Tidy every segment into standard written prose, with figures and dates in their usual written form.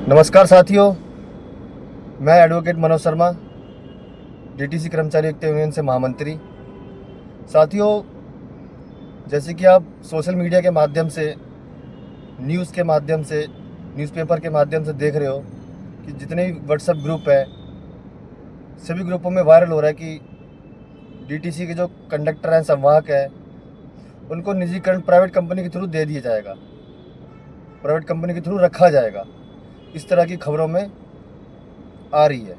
नमस्कार साथियों, मैं एडवोकेट मनोज शर्मा, डीटीसी कर्मचारी एकता यूनियन से महामंत्री। साथियों, जैसे कि आप सोशल मीडिया के माध्यम से, न्यूज़ के माध्यम से, न्यूज़पेपर के माध्यम से देख रहे हो कि जितने भी व्हाट्सएप ग्रुप है, सभी ग्रुपों में वायरल हो रहा है कि डीटीसी के जो कंडक्टर हैं, संवाहक हैं, उनको निजीकरण प्राइवेट कंपनी के थ्रू दे दिया जाएगा, प्राइवेट कंपनी के थ्रू रखा जाएगा। इस तरह की खबरों में आ रही है।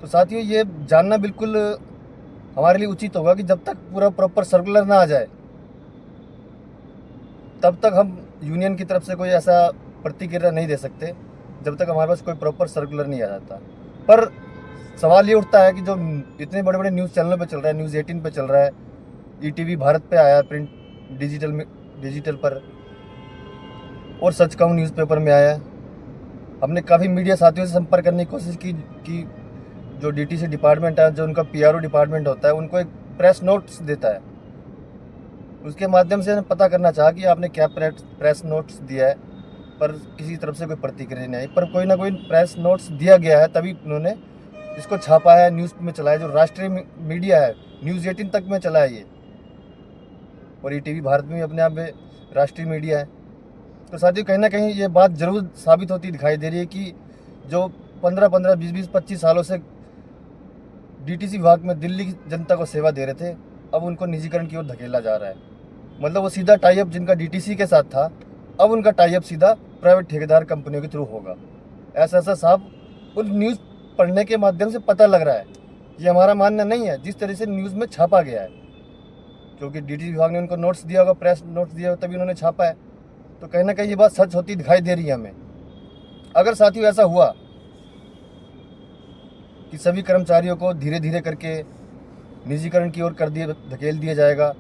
तो साथियों, ये जानना बिल्कुल हमारे लिए उचित होगा कि जब तक पूरा प्रॉपर सर्कुलर ना आ जाए, तब तक हम यूनियन की तरफ से कोई ऐसा प्रतिक्रिया नहीं दे सकते, जब तक हमारे पास कोई प्रॉपर सर्कुलर नहीं आ जाता। पर सवाल ये उठता है कि जो इतने बड़े बड़े न्यूज़ चैनलों पे चल रहा है, न्यूज़ 18 पे चल रहा है, ईटीवी भारत पे आया, प्रिंट डिजिटल पर, और सच कहूँ न्यूज़पेपर में आया। हमने काफ़ी मीडिया साथियों से संपर्क करने की कोशिश की कि जो डीटीसी डिपार्टमेंट है, जो उनका पीआरओ डिपार्टमेंट होता है, उनको एक प्रेस नोट्स देता है। उसके माध्यम से पता करना चाहा कि आपने क्या प्रेस नोट्स दिया है, पर किसी तरफ से कोई प्रतिक्रिया नहीं आई। पर कोई ना कोई प्रेस नोट्स दिया गया है, तभी उन्होंने इसको छापा है, न्यूज़ में चलाया, जो राष्ट्रीय मीडिया है, न्यूज़ 18 तक में चला है ये, और ईटीवी भारत में भी अपने आप में राष्ट्रीय मीडिया है। तो साथियों, कहीं ना कहीं ये बात ज़रूर साबित होती दिखाई दे रही है कि जो 15-15, 20-20, 25 सालों से डीटीसी विभाग में दिल्ली की जनता को सेवा दे रहे थे, अब उनको निजीकरण की ओर धकेला जा रहा है। मतलब वो सीधा टाई अप जिनका डीटीसी के साथ था, अब उनका टाई अप सीधा प्राइवेट ठेकेदार कंपनियों के थ्रू होगा। ऐसा ऐसा साहब उन न्यूज़ पढ़ने के माध्यम से पता लग रहा है। ये हमारा मानना नहीं है, जिस तरह से न्यूज़ में छापा गया है, क्योंकि डीटीसी विभाग ने उनको नोट्स दिया होगा, प्रेस नोट्स दिया होगा, तभी उन्होंने छापा है। तो कहीं ना कहीं ये बात सच होती दिखाई दे रही है हमें। अगर साथियों ऐसा हुआ कि सभी कर्मचारियों को धीरे धीरे करके निजीकरण की ओर धकेल दिया जाएगा,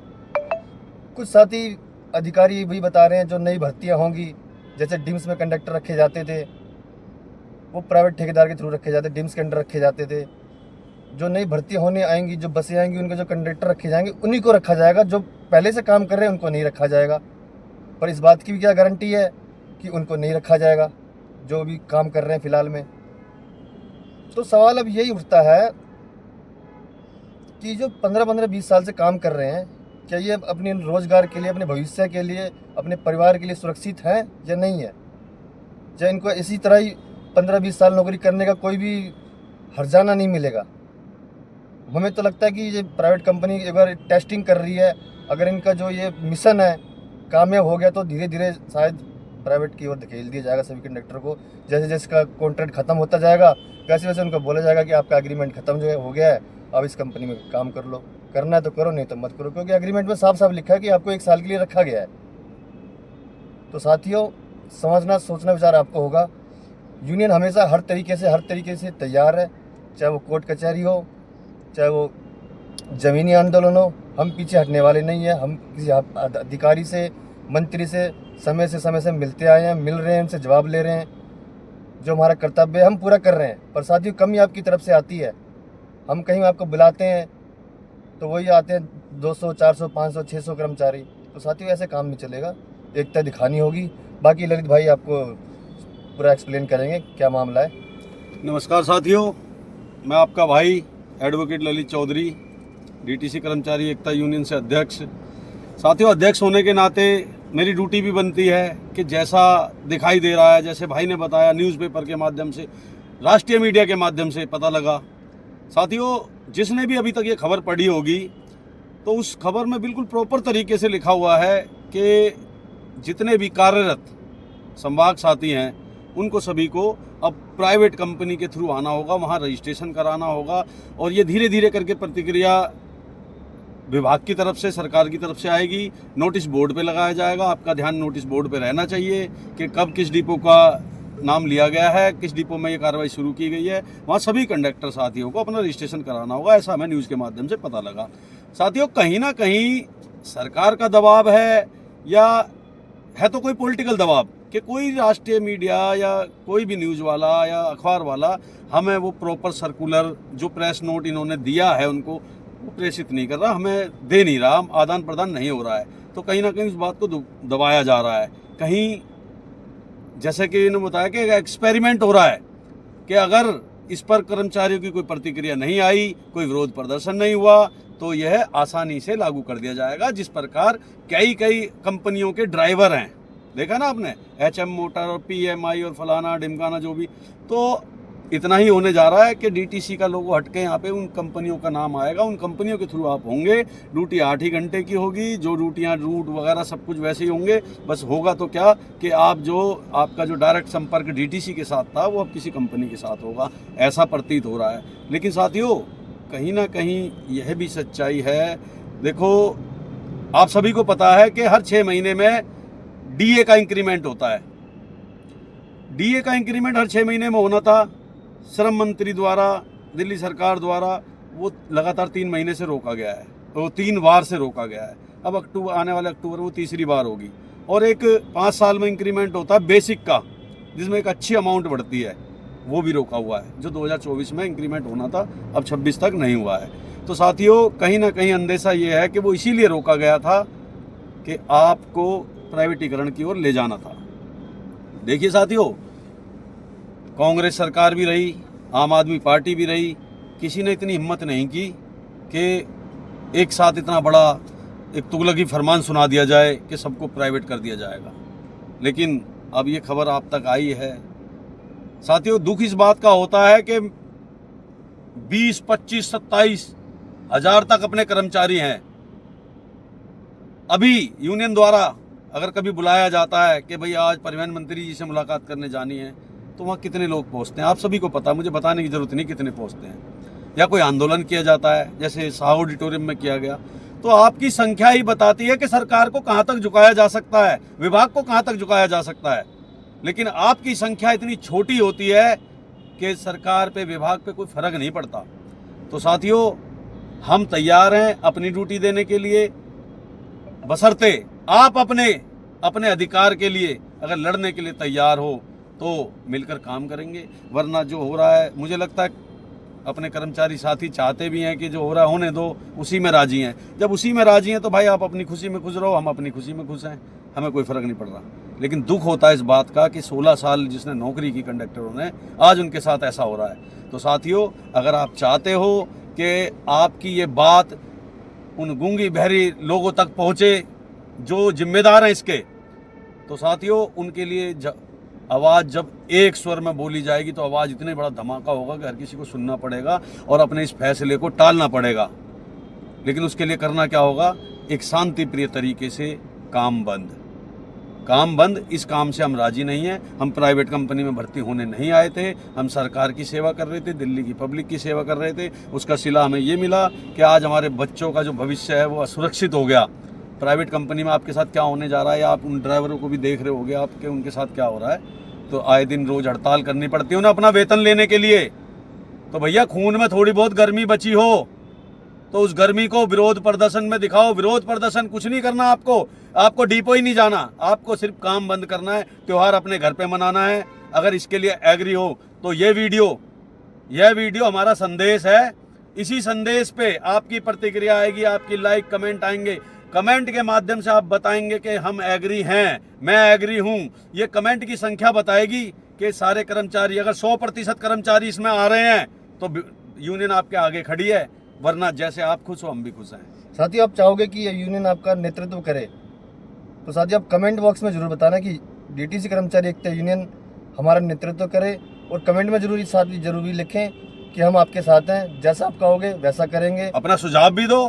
कुछ साथी अधिकारी भी बता रहे हैं जो नई भर्तियां होंगी, जैसे डिम्स में कंडक्टर रखे जाते थे, वो प्राइवेट ठेकेदार के थ्रू रखे जाते, डिम्स के अंडर रखे जाते थे। जो नई भर्तियां होने आएंगी, जो बसें आएंगी, उनके जो कंडक्टर रखे जाएंगे, उन्हीं को रखा जाएगा। जो पहले से काम कर रहे हैं उनको नहीं रखा जाएगा। पर इस बात की भी क्या गारंटी है कि उनको नहीं रखा जाएगा जो भी काम कर रहे हैं फिलहाल में। तो सवाल अब यही उठता है कि जो 15-15, 20 साल से काम कर रहे हैं, क्या ये अपने रोज़गार के लिए, अपने भविष्य के लिए, अपने परिवार के लिए सुरक्षित हैं या नहीं है? क्या इनको इसी तरह ही 15-20 साल नौकरी करने का कोई भी हर्जाना नहीं मिलेगा? हमें तो लगता है कि ये प्राइवेट कंपनी एक बार टेस्टिंग कर रही है। अगर इनका जो ये मिशन है कामयाब हो गया, तो धीरे धीरे शायद प्राइवेट की ओर धकेल दिया जाएगा सभी कंडक्टर को। जैसे जैसे का कॉन्ट्रैक्ट ख़त्म होता जाएगा, वैसे वैसे उनको बोला जाएगा कि आपका एग्रीमेंट ख़त्म जो है हो गया है, अब इस कंपनी में काम कर लो, करना है तो करो, नहीं तो मत करो, क्योंकि एग्रीमेंट में साफ साफ लिखा है कि आपको 1 साल के लिए रखा गया है। तो साथियों, समझना सोचना विचार आपको होगा। यूनियन हमेशा हर तरीके से तैयार है, चाहे वो कोर्ट कचहरी हो, चाहे वो ज़मीनी आंदोलन हो। हम पीछे हटने वाले नहीं हैं। हम किसी अधिकारी से, मंत्री से समय से मिलते आए हैं, मिल रहे हैं, उनसे जवाब ले रहे हैं। जो हमारा कर्तव्य है हम पूरा कर रहे हैं। पर साथियों, कमी आपकी तरफ से आती है। हम कहीं आपको बुलाते हैं तो वही आते हैं 200, 400, 500, 600 कर्मचारी। तो साथियों, ऐसे काम नहीं चलेगा, एकता दिखानी होगी। बाकी ललित भाई आपको पूरा एक्सप्लेन करेंगे क्या मामला है। नमस्कार साथियों, मैं आपका भाई एडवोकेट ललित चौधरी, डीटीसी कर्मचारी एकता यूनियन से अध्यक्ष। साथियों, अध्यक्ष होने के नाते मेरी ड्यूटी भी बनती है कि जैसा दिखाई दे रहा है, जैसे भाई ने बताया, न्यूज़पेपर के माध्यम से, राष्ट्रीय मीडिया के माध्यम से पता लगा। साथियों, जिसने भी अभी तक ये खबर पढ़ी होगी, तो उस खबर में बिल्कुल प्रॉपर तरीके से लिखा हुआ है कि जितने भी कार्यरत संवाहक साथी हैं, उनको सभी को अब प्राइवेट कंपनी के थ्रू आना होगा, वहाँ रजिस्ट्रेशन कराना होगा। और ये धीरे धीरे करके प्रतिक्रिया विभाग की तरफ से, सरकार की तरफ से आएगी। नोटिस बोर्ड पे लगाया जाएगा। आपका ध्यान नोटिस बोर्ड पे रहना चाहिए कि कब किस डिपो का नाम लिया गया है, किस डिपो में ये कार्रवाई शुरू की गई है। वहाँ सभी कंडक्टर साथियों को अपना रजिस्ट्रेशन कराना होगा, ऐसा हमें न्यूज़ के माध्यम से पता लगा। साथियों, कहीं ना कहीं सरकार का दबाव है, या है तो कोई पॉलिटिकल दबाव कि कोई राष्ट्रीय मीडिया या कोई भी न्यूज़ वाला या अखबार वाला हमें वो प्रॉपर सर्कुलर, जो प्रेस नोट इन्होंने दिया है उनको, वो प्रेषित नहीं कर रहा, हमें दे नहीं रहा, आदान प्रदान नहीं हो रहा है। तो कहीं ना कहीं इस बात को दबाया जा रहा है। कहीं जैसे कि इन्होंने बताया कि एक एक्सपेरिमेंट हो रहा है कि अगर इस पर कर्मचारियों की कोई प्रतिक्रिया नहीं आई, कोई विरोध प्रदर्शन नहीं हुआ, तो यह आसानी से लागू कर दिया जाएगा। जिस प्रकार कई कंपनियों के ड्राइवर हैं, देखा ना आपने, HM मोटर और PMI और फलाना ढिमकाना जो भी, तो इतना ही होने जा रहा है कि DTC का लोगो हटके यहाँ पे उन कंपनियों का नाम आएगा, उन कंपनियों के थ्रू आप होंगे। ड्यूटी 8 ही घंटे की होगी, जो ड्यूटियाँ रूट वगैरह सब कुछ वैसे ही होंगे। बस होगा तो क्या कि आपका जो डायरेक्ट संपर्क DTC के साथ था वो अब किसी कंपनी के साथ होगा, ऐसा प्रतीत हो रहा है। लेकिन साथियों, कहीं ना कहीं यह भी सच्चाई है। देखो, आप सभी को पता है कि हर 6 महीने में DA का इंक्रीमेंट होता है। DA का इंक्रीमेंट हर 6 महीने में होना था, श्रम मंत्री द्वारा, दिल्ली सरकार द्वारा वो लगातार 3 महीने से रोका गया है, तो 3 बार से रोका गया है। अब आने वाले अक्टूबर वो तीसरी बार होगी। और एक 5 साल में इंक्रीमेंट होता है बेसिक का, जिसमें एक अच्छी अमाउंट बढ़ती है, वो भी रोका हुआ है, जो 2024 में इंक्रीमेंट होना था, अब 26 तक नहीं हुआ है। तो साथियों, कहीं ना कहीं अंदेशा ये है कि वो इसीलिए रोका गया था कि आपको प्राइवेटीकरण की ओर ले जाना था। देखिए साथियों, कांग्रेस सरकार भी रही, आम आदमी पार्टी भी रही, किसी ने इतनी हिम्मत नहीं की कि एक साथ इतना बड़ा एक तुगलकी फरमान सुना दिया जाए कि सबको प्राइवेट कर दिया जाएगा। लेकिन अब ये खबर आप तक आई है। साथियों, दुख इस बात का होता है कि 20, 25, 27 हजार तक अपने कर्मचारी हैं। अभी यूनियन द्वारा अगर कभी बुलाया जाता है कि भाई आज परिवहन मंत्री जी से मुलाकात करने जानी है, तो वहाँ कितने लोग पहुँचते हैं आप सभी को पता, मुझे बताने की जरूरत नहीं कितने पहुँचते हैं। या कोई आंदोलन किया जाता है, जैसे शाह ऑडिटोरियम में किया गया, तो आपकी संख्या ही बताती है कि सरकार को कहाँ तक झुकाया जा सकता है, विभाग को कहाँ तक झुकाया जा सकता है। लेकिन आपकी संख्या इतनी छोटी होती है कि सरकार पे, विभाग पे कोई फर्क नहीं पड़ता। तो साथियों, हम तैयार हैं अपनी ड्यूटी देने के लिए, बशर्ते आप अपने अधिकार के लिए अगर लड़ने के लिए तैयार हो तो मिलकर काम करेंगे। वरना जो हो रहा है, मुझे लगता है अपने कर्मचारी साथी चाहते भी हैं कि जो हो रहा है होने दो, उसी में राजी हैं। जब उसी में राजी हैं तो भाई आप अपनी खुशी में खुश रहो, हम अपनी खुशी में खुश हैं, हमें कोई फ़र्क नहीं पड़ रहा। लेकिन दुख होता है इस बात का कि 16 साल जिसने नौकरी की कंडक्टरों ने, आज उनके साथ ऐसा हो रहा है। तो साथियों, अगर आप चाहते हो कि आपकी ये बात उन गूंगी बहरी लोगों तक पहुँचे जो जिम्मेदार हैं इसके, तो साथियों उनके लिए आवाज़ जब एक स्वर में बोली जाएगी तो आवाज़ इतने बड़ा धमाका होगा कि हर किसी को सुनना पड़ेगा और अपने इस फैसले को टालना पड़ेगा। लेकिन उसके लिए करना क्या होगा, एक शांति प्रिय तरीके से काम बंद। इस काम से हम राजी नहीं हैं। हम प्राइवेट कंपनी में भर्ती होने नहीं आए थे, हम सरकार की सेवा कर रहे थे, दिल्ली की पब्लिक की सेवा कर रहे थे। उसका सिला हमें ये मिला कि आज हमारे बच्चों का जो भविष्य है वो असुरक्षित हो गया। प्राइवेट कंपनी में आपके साथ क्या होने जा रहा है, या आप उन ड्राइवरों को भी देख रहे होगे आपके उनके साथ क्या हो रहा है। तो आए दिन रोज हड़ताल करनी पड़ती है उन्हें अपना वेतन लेने के लिए। तो भैया, खून में थोड़ी बहुत गर्मी बची हो तो उस गर्मी को विरोध प्रदर्शन में दिखाओ। विरोध प्रदर्शन कुछ नहीं करना, आपको डिपो ही नहीं जाना, आपको सिर्फ काम बंद करना है, त्योहार अपने घर पे मनाना है। अगर इसके लिए एग्री हो तो यह वीडियो हमारा संदेश है। इसी संदेश पे आपकी प्रतिक्रिया आएगी, आपकी लाइक कमेंट आएंगे। कमेंट के माध्यम से आप बताएंगे कि हम एग्री हैं, मैं एग्री हूं। ये कमेंट की संख्या बताएगी कि सारे कर्मचारी, अगर 100% कर्मचारी इसमें आ रहे हैं तो यूनियन आपके आगे खड़ी है, वरना जैसे आप खुश हो हम भी खुश हैं। साथियों, आप चाहोगे कि ये यूनियन आपका नेतृत्व करे, तो साथियों आप कमेंट बॉक्स में जरूर बताना कि DTC कर्मचारी एकता यूनियन हमारा नेतृत्व करे, और कमेंट में जरूर लिखें कि हम आपके साथ हैं, जैसा आप कहोगे वैसा करेंगे। अपना सुझाव भी दो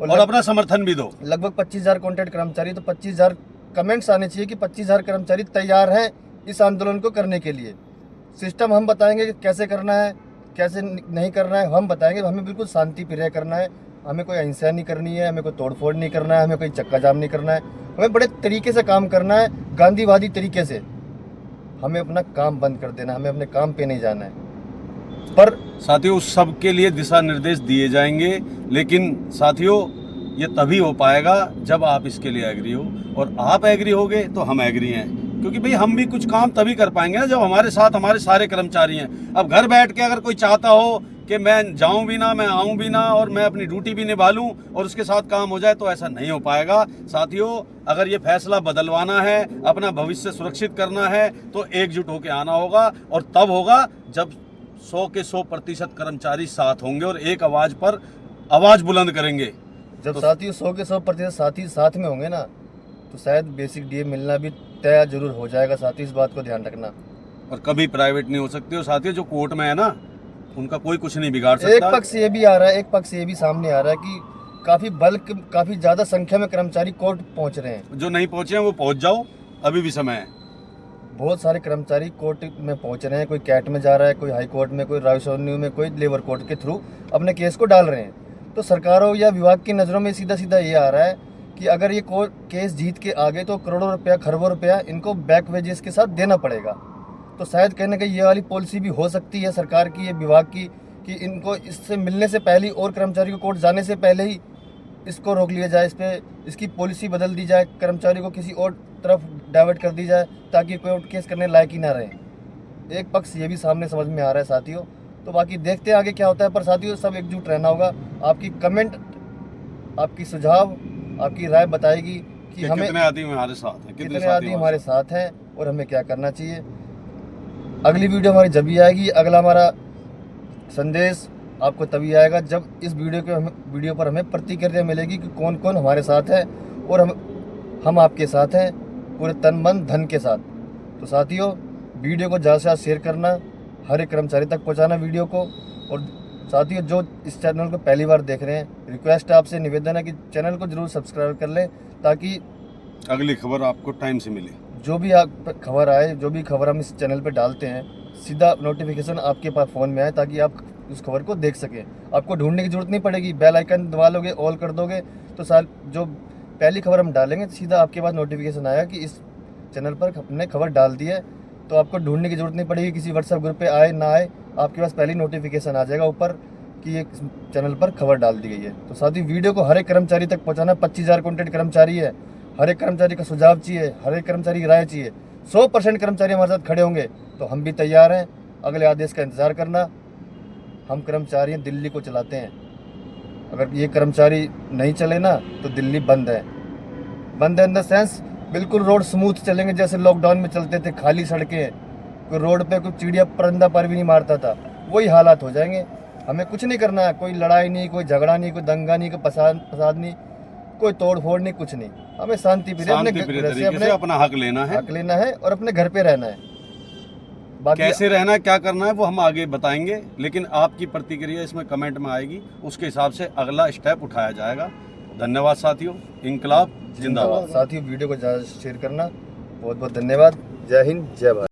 और अपना समर्थन भी दो। लगभग 25,000 कॉन्ट्रैक्ट कर्मचारी, तो 25,000 कमेंट्स आने चाहिए कि 25,000 कर्मचारी तैयार हैं इस आंदोलन को करने के लिए। सिस्टम हम बताएंगे कि कैसे करना है, कैसे नहीं करना है, हम बताएंगे। हमें बिल्कुल शांति प्रिय करना है, हमें कोई अहिंसा नहीं करनी है, हमें कोई तोड़फोड़ नहीं करना है, हमें कोई चक्का जाम नहीं करना है, हमें बड़े तरीके से काम करना है, गांधीवादी तरीके से। हमें अपना काम बंद कर देना, हमें अपने काम पे नहीं जाना है। पर साथियों, उस सब के लिए दिशा निर्देश दिए जाएंगे, लेकिन साथियों ये तभी हो पाएगा जब आप इसके लिए एग्री हो, और आप एग्री होगे तो हम एग्री हैं। क्योंकि भाई हम भी कुछ काम तभी कर पाएंगे ना जब हमारे साथ हमारे सारे कर्मचारी हैं। अब घर बैठ के अगर कोई चाहता हो कि मैं जाऊं भी ना, मैं आऊं भी ना और मैं अपनी ड्यूटी भी निभा लूं और उसके साथ काम हो जाए, तो ऐसा नहीं हो पाएगा। साथियों, अगर ये फैसला बदलवाना है, अपना भविष्य सुरक्षित करना है, तो एकजुट होकर आना होगा और तब होगा जब 100 के 100% कर्मचारी साथ होंगे और एक आवाज पर आवाज बुलंद करेंगे। जब तो साथियों 100 के 100% साथी साथ में होंगे ना, तो शायद बेसिक डीए मिलना भी तय जरूर हो जाएगा। साथियों, इस बात को ध्यान रखना। और कभी प्राइवेट नहीं हो सकती। और साथियों, जो कोर्ट में है ना, उनका कोई कुछ नहीं बिगाड़ एक सकता। पक्ष ये भी आ रहा है, एक पक्ष ये भी सामने आ रहा है कि काफी ज्यादा संख्या में कर्मचारी कोर्ट पहुंच रहे हैं। जो नहीं पहुंचे हैं वो पहुंच जाओ, अभी भी समय है। बहुत सारे कर्मचारी कोर्ट में पहुंच रहे हैं। कोई कैट में जा रहा है, कोई हाई कोर्ट में, कोई राजस्व में, कोई लेबर कोर्ट के थ्रू अपने केस को डाल रहे हैं। तो सरकारों या विभाग की नज़रों में सीधा सीधा ये आ रहा है कि अगर ये कोर्ट केस जीत के आगे तो करोड़ों रुपया, खरबों रुपया इनको बैक वेजेस के साथ देना पड़ेगा। तो शायद कहने का ये वाली पॉलिसी भी हो सकती है सरकार की, ये विभाग की, कि इनको इससे मिलने से पहले ही और कर्मचारी को कोर्ट जाने से पहले ही इसको रोक लिया जाए, इसकी पॉलिसी बदल दी जाए, कर्मचारी को किसी और तरफ डाइवर्ट कर दी जाए, ताकि कोर्ट केस करने लायक ही ना रहे। एक पक्ष ये भी सामने समझ में आ रहा है साथियों। तो बाकी देखते हैं आगे क्या होता है। पर साथियों, सब एकजुट रहना होगा। आपकी कमेंट, आपकी सुझाव, आपकी राय बताएगी कि हमें कितने आदमी हमारे साथ हैं, कितने आदमी हमारे साथ हैं और हमें क्या करना चाहिए। अगली वीडियो हमारी जब भी आएगी, अगला हमारा संदेश आपको तभी आएगा जब इस वीडियो पर हमें प्रतिक्रिया मिलेगी कि कौन कौन हमारे साथ है और हम आपके साथ हैं पूरे तन मन धन के साथ। तो साथियों, वीडियो को ज़्यादा से ज़्यादा शेयर करना, हर एक कर्मचारी तक पहुंचाना वीडियो को। और साथियों, जो इस चैनल को पहली बार देख रहे हैं, रिक्वेस्ट है आपसे, निवेदन है कि चैनल को जरूर सब्सक्राइब कर लें, ताकि अगली खबर आपको टाइम से मिले। जो भी आप खबर आए, जो भी खबर हम इस चैनल पे डालते हैं, सीधा नोटिफिकेशन आपके पास फ़ोन में आए, ताकि आप उस खबर को देख सकें। आपको ढूंढने की जरूरत नहीं पड़ेगी। बेल आइकन दबा लोगे, ऑल कर दोगे, तो जो पहली खबर हम डालेंगे सीधा आपके पास नोटिफिकेशन आएगा कि इस चैनल पर हमने खबर डाल दी है। तो आपको ढूंढने की जरूरत नहीं पड़ेगी, किसी व्हाट्सएप ग्रुप पे आए ना आए, आपके पास पहली नोटिफिकेशन आ जाएगा ऊपर कि ये चैनल पर खबर डाल दी गई है। तो साथ ही वीडियो को हर एक कर्मचारी तक पहुँचाना। 25,000 कॉन्टेंट कर्मचारी है, हर एक कर्मचारी का सुझाव चाहिए, हर एक कर्मचारी की राय चाहिए। 100% कर्मचारी हमारे साथ खड़े होंगे तो हम भी तैयार हैं। अगले आदेश का इंतज़ार करना। हम कर्मचारी दिल्ली को चलाते हैं। अगर ये कर्मचारी नहीं चले ना, तो दिल्ली बंद है। बंद है इन द सेंस, बिल्कुल रोड स्मूथ चलेंगे जैसे लॉकडाउन में चलते थे, खाली सड़कें, कोई रोड पे कोई चिड़िया परिंदा पर भी नहीं मारता था, वही हालात हो जाएंगे। हमें कुछ नहीं करना है, कोई लड़ाई नहीं, कोई झगड़ा नहीं, कोई दंगा नहीं, कोई फसाद नहीं, कोई तोड़ फोड़ नहीं, कुछ नहीं। हमें शांति प्रिय अपने अपना हक लेना है और अपने घर पे रहना है। बाकी कैसे रहना है, क्या करना है, वो हम आगे बताएंगे, लेकिन आपकी प्रतिक्रिया इसमें कमेंट में आएगी, उसके हिसाब से अगला स्टेप उठाया जाएगा। धन्यवाद साथियों। इंकलाब जिंदाबाद। साथियों, वीडियो को ज़्यादा शेयर करना। बहुत बहुत धन्यवाद। जय हिंद, जय भारत।